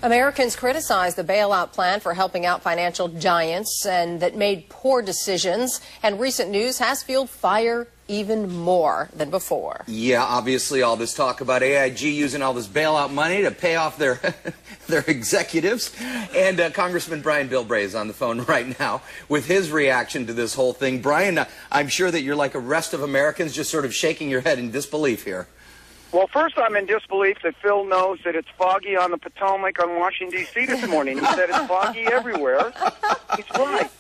Americans criticize the bailout plan for helping out financial giants and that made poor decisions. And recent news has fueled fire even more than before. Yeah, obviously all this talk about AIG using all this bailout money to pay off their their executives. And Congressman Brian Bilbray is on the phone right now with his reaction to this whole thing. Brian, I'm sure that you're like the rest of Americans, just sort of shaking your head in disbelief here. Well, first, I'm in disbelief that Phil knows that it's foggy on the Potomac on Washington, D.C. this morning. He said it's foggy everywhere. He's right.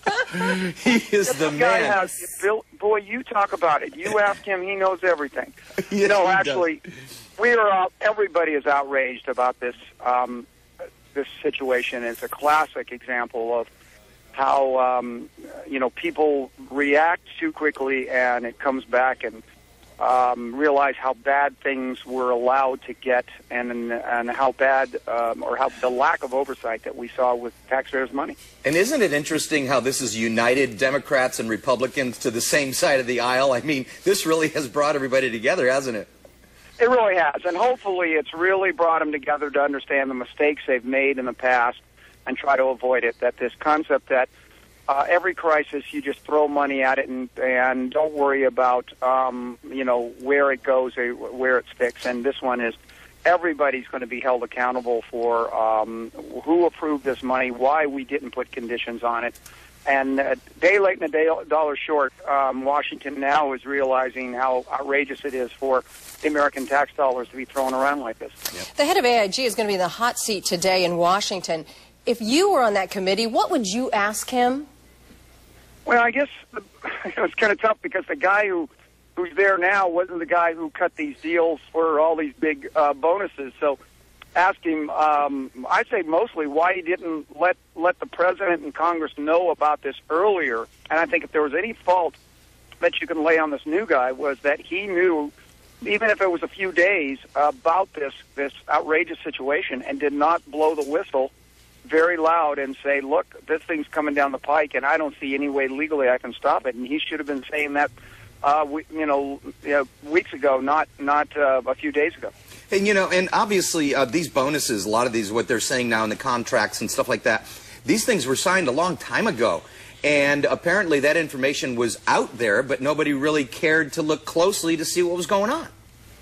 He is the man. Bill, boy, you talk about it. You ask him, he knows everything. Yes, no, actually, everybody is outraged about this this situation. It's a classic example of how, people react too quickly and it comes back and realize how bad things were allowed to get and how bad or how the lack of oversight that we saw with taxpayers' money. And isn't it interesting how this has united Democrats and Republicans to the same side of the aisle? I mean, this really has brought everybody together, hasn't it? It really has, and hopefully it's really brought them together to understand the mistakes they've made in the past and try to avoid it. That this concept that every crisis, you just throw money at it and don't worry about, where it goes, where it sticks. And this one is everybody's going to be held accountable for who approved this money, why we didn't put conditions on it. And a day late and a day dollar short, Washington now is realizing how outrageous it is for the American tax dollars to be thrown around like this. Yep. The head of AIG is going to be in the hot seat today in Washington. If you were on that committee, what would you ask him? Well, I guess it's kind of tough because the guy who's there now wasn't the guy who cut these deals for all these big bonuses. So ask him, I'd say mostly why he didn't let the president and Congress know about this earlier. And I think if there was any fault that you can lay on this new guy was that he knew, even if it was a few days, about this outrageous situation and did not blow the whistle very loud and say, look, this thing's coming down the pike and I don't see any way legally I can stop it. And he should have been saying that, weeks ago, not a few days ago. And, and obviously these bonuses, a lot of these, what they're saying now in the contracts and stuff like that, these things were signed a long time ago. And apparently that information was out there, but nobody really cared to look closely to see what was going on.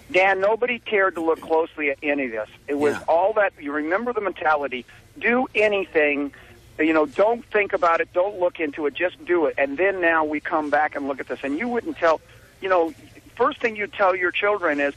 Dan, nobody cared to look closely at any of this. It was all that, you remember the mentality, do anything, don't think about it, don't look into it, just do it. And then now we come back and look at this. And you wouldn't tell, first thing you tell your children is,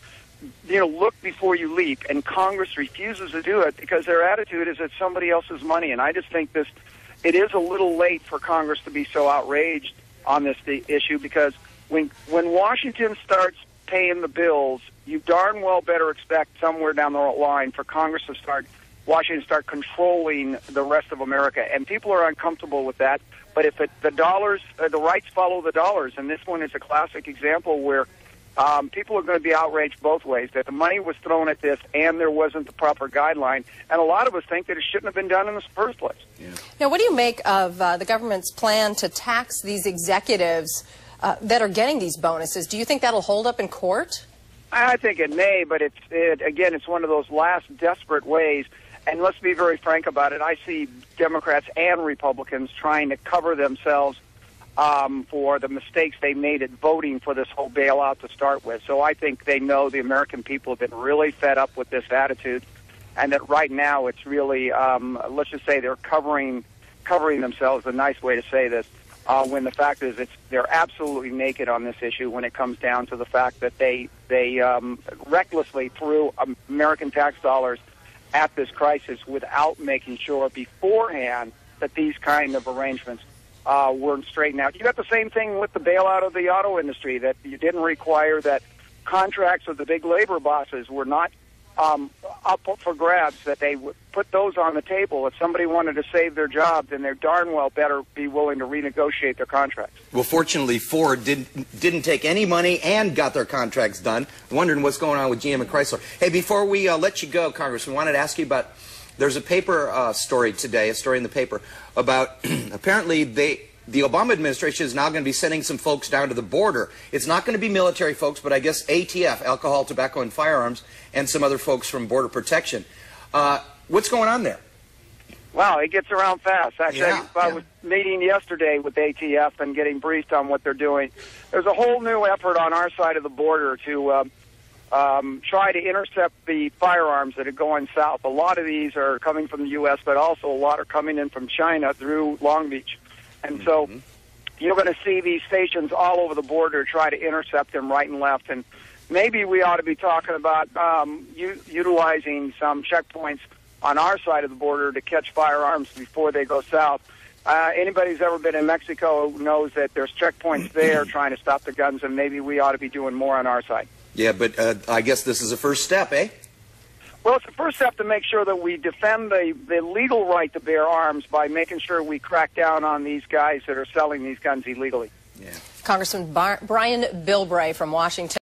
look before you leap. And Congress refuses to do it because their attitude is it's somebody else's money. And I just think it is a little late for Congress to be so outraged on this issue because when Washington starts paying the bills, you darn well better expect somewhere down the line for Congress to Washington start controlling the rest of America. And people are uncomfortable with that. But if the rights follow the dollars, and this one is a classic example where people are going to be outraged both ways, that the money was thrown at this and there wasn't the proper guideline. And a lot of us think that it shouldn't have been done in the first place. Yeah. Now, what do you make of the government's plan to tax these executives that are getting these bonuses? Do you think that'll hold up in court? I think it may, but again, it's one of those last desperate ways. And let's be very frank about it. I see Democrats and Republicans trying to cover themselves for the mistakes they made at voting for this whole bailout to start with. So I think they know the American people have been really fed up with this attitude, and that right now it's really, let's just say they're covering themselves, a nice way to say this, when the fact is they're absolutely naked on this issue when it comes down to the fact that they recklessly threw American tax dollars at this crisis without making sure beforehand that these kind of arrangements weren't straightened out. You got the same thing with the bailout of the auto industry, that you didn't require that contracts with the big labor bosses were not up for grabs, that they would put those on the table. If somebody wanted to save their job, then they're darn well better be willing to renegotiate their contracts. Well, fortunately, Ford didn't take any money and got their contracts done. Wondering what's going on with GM and Chrysler. Hey, before we let you go, Congressman, we wanted to ask you about, there's a paper story today, a story in the paper, about apparently the Obama administration is now going to be sending some folks down to the border. It's not going to be military folks, but I guess ATF, alcohol, tobacco, and firearms, and some other folks from Border Protection. What's going on there? Wow, it gets around fast. Actually, I was meeting yesterday with ATF and getting briefed on what they're doing. There's a whole new effort on our side of the border to try to intercept the firearms that are going south. A lot of these are coming from the U.S., but also a lot are coming in from China through Long Beach. And so you're going to see these stations all over the border try to intercept them right and left. And maybe we ought to be talking about utilizing some checkpoints on our side of the border to catch firearms before they go south. Anybody who's ever been in Mexico knows that there's checkpoints there trying to stop the guns, and maybe we ought to be doing more on our side. Yeah, but I guess this is a first step, eh? Well, it's the first step to make sure that we defend the legal right to bear arms by making sure we crack down on these guys that are selling these guns illegally. Yeah. Congressman Brian Bilbray from Washington.